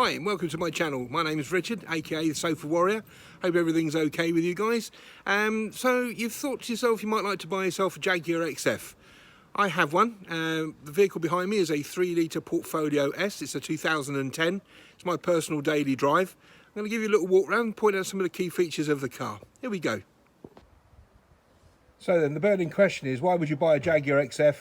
Hi and welcome to my channel. My name is Richard, aka the Sofa Warrior. Hope everything's okay with you guys. So you've thought to yourself you might like to buy yourself a Jaguar XF. I have one. The vehicle behind me is a 3-litre Portfolio S. It's a 2010. It's my personal daily drive. I'm going to give you a little walk around and point out some of the key features of the car. Here we go. So then the burning question is, why would you buy a Jaguar XF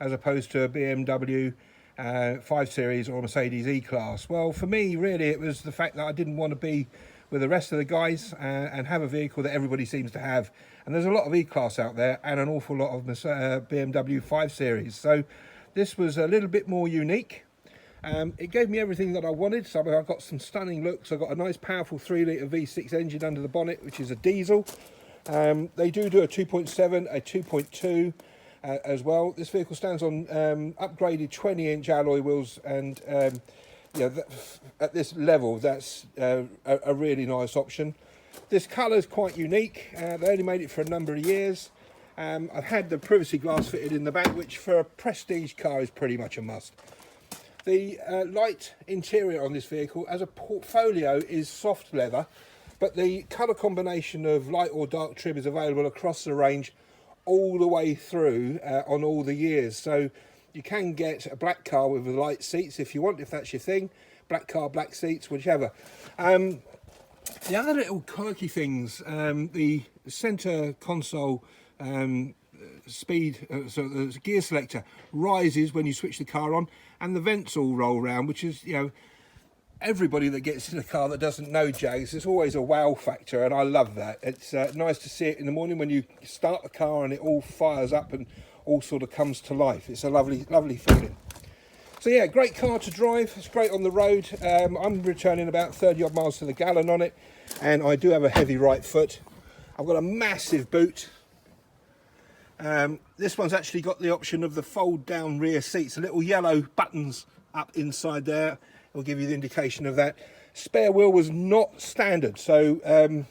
as opposed to a BMW 5 Series or a Mercedes E-Class? Well, for me, really, it was the fact that I didn't want to be with the rest of the guys and have a vehicle that everybody seems to have. And there's a lot of E-Class out there and an awful lot of BMW 5 Series. So this was a little bit more unique. It gave me everything that I wanted. So I've got some stunning looks. I've got a nice powerful 3-litre V6 engine under the bonnet, which is a diesel. They do a 2.7, a 2.2 as well. This vehicle stands on upgraded 20-inch alloy wheels, and you know, at this level, that's a really nice option. This colour is quite unique. They only made it for a number of years. I've had the privacy glass fitted in the back, which for a prestige car is pretty much a must. The light interior on this vehicle, as a Portfolio, is soft leather, but the colour combination of light or dark trim is available across the range all the way through on all the years. So you can get a black car with light seats if you want, if that's your thing. Black car, black seats, whichever. The other little quirky things, the centre console speed, so the gear selector rises when you switch the car on, and the vents all roll round, which is, you know, everybody that gets in a car that doesn't know Jags, it's always a wow factor, and I love that. It's nice to see it in the morning when you start the car and it all fires up and all sort of comes to life. It's a lovely feeling. So yeah, great car to drive. It's great on the road. I'm returning about 30 odd miles to the gallon on it, and I do have a heavy right foot. I've got a massive boot. This one's actually got the option of the fold down rear seats, the little yellow buttons up inside there. Will give you the indication of that. Spare wheel was not standard, so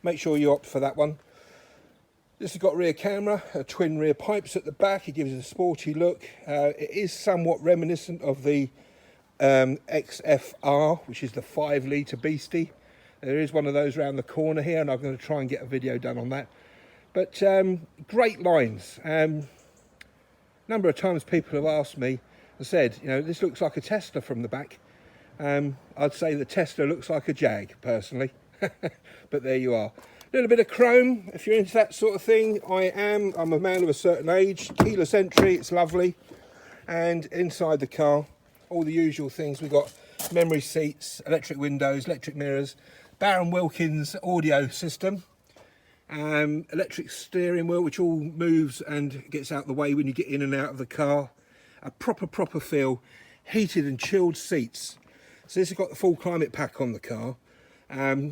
make sure you opt for that one. This has got rear camera, twin rear pipes at the back. It gives it a sporty look. It is somewhat reminiscent of the XFR, which is the 5-litre beastie. There is one of those around the corner here, and I'm going to try and get a video done on that. But great lines. Number of times people have asked me, said, you know, this looks like a Tesla from the back. I'd say the Tesla looks like a Jag, personally. But there you are. A little bit of chrome, if you're into that sort of thing. I'm a man of a certain age. Keyless entry, it's lovely. And inside the car, all the usual things. We've got memory seats, electric windows, electric mirrors, Baron Wilkins audio system, electric steering wheel, which all moves and gets out the way when you get in and out of the car. A proper feel, heated and chilled seats. So this has got the full climate pack on the car.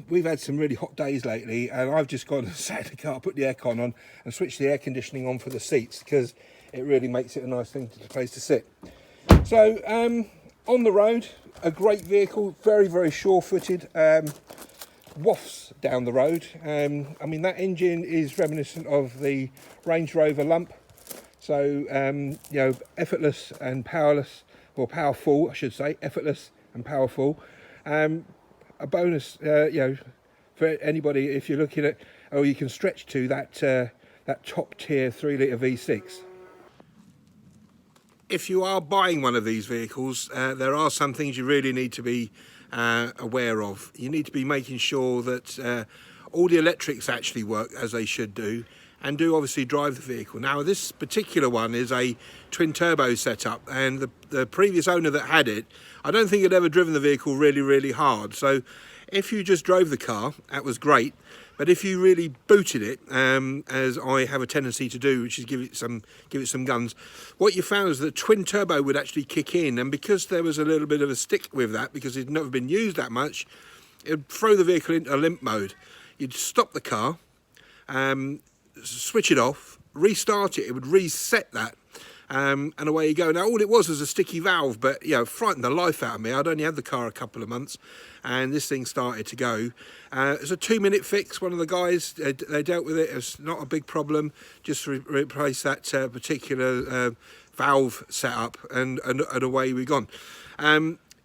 We've had some really hot days lately, and I've just gone and sat in the car, put the aircon on and switched the air conditioning on for the seats, because it really makes it a nice place to sit. So on the road, a great vehicle, very sure-footed, wafts down the road. I mean, that engine is reminiscent of the Range Rover Lump. So, you know, effortless and powerless, or powerful, I should say, effortless and powerful. A bonus, you know, for anybody, if you're looking at, or you can stretch to that, that top tier 3-litre V6. If you are buying one of these vehicles, there are some things you really need to be aware of. You need to be making sure that all the electrics actually work as they should do, and do obviously drive the vehicle. Now, this particular one is a twin turbo setup, and the previous owner that had it, I don't think had ever driven the vehicle really hard. So if you just drove the car, that was great. But if you really booted it, as I have a tendency to do, which is give it some guns, what you found is that twin turbo would actually kick in, and because there was a little bit of a stick with that, because it's never been used that much, it would throw the vehicle into a limp mode. You'd stop the car, switch it off, restart it, it would reset that, and away you go. Now, all it was a sticky valve, but, you know, frightened the life out of me. I'd only had the car a couple of months, and this thing started to go. It's a 2-minute fix. One of the guys, they dealt with it. It's not a big problem. Just replace that particular valve setup, and away we've gone.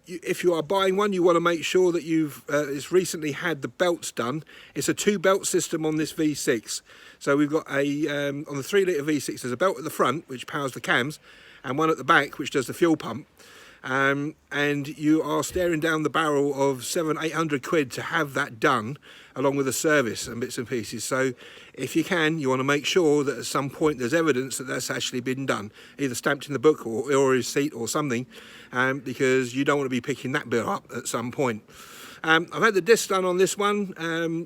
if you are buying one, you want to make sure that it's recently had the belts done. It's a 2-belt system on this V6. So we've got a on the 3-litre V6, there's a belt at the front which powers the cams, and one at the back which does the fuel pump. And you are staring down the barrel of 700-800 quid to have that done, along with a service and bits and pieces. So if you can, you want to make sure that at some point there's evidence that that's actually been done, either stamped in the book or a receipt or something, because you don't want to be picking that bill up at some point. I've had the disc done on this one.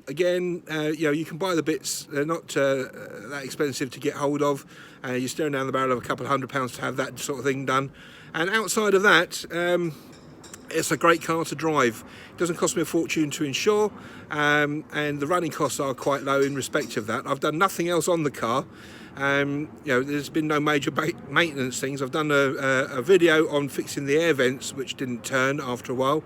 Again, you know, you can buy the bits. They're not that expensive to get hold of. You're staring down the barrel of a couple of £100 to have that sort of thing done. And outside of that, it's a great car to drive. It doesn't cost me a fortune to insure, and the running costs are quite low in respect of that. I've done nothing else on the car. You know, there's been no major maintenance things. I've done a video on fixing the air vents, which didn't turn after a while.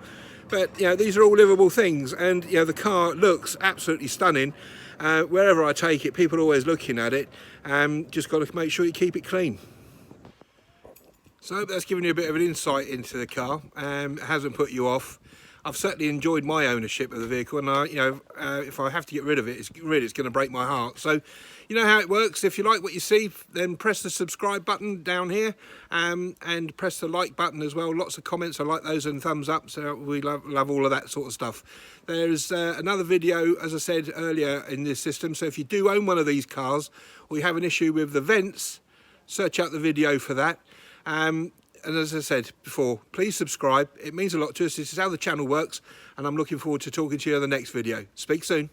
But, you know, these are all livable things, and, you know, the car looks absolutely stunning. Wherever I take it, people are always looking at it. Just got to make sure you keep it clean. So I hope that's given you a bit of an insight into the car. It hasn't put you off. I've certainly enjoyed my ownership of the vehicle, and you know, if I have to get rid of it, it's going to break my heart. So, you know how it works. If you like what you see, then press the subscribe button down here, and press the like button as well. Lots of comments, I like those, and thumbs up. So we love all of that sort of stuff. There's another video, as I said earlier, in this system. So if you do own one of these cars, or you have an issue with the vents, search out the video for that. And as I said before, please subscribe. It means a lot to us. This is how the channel works, and I'm looking forward to talking to you in the next video. Speak soon.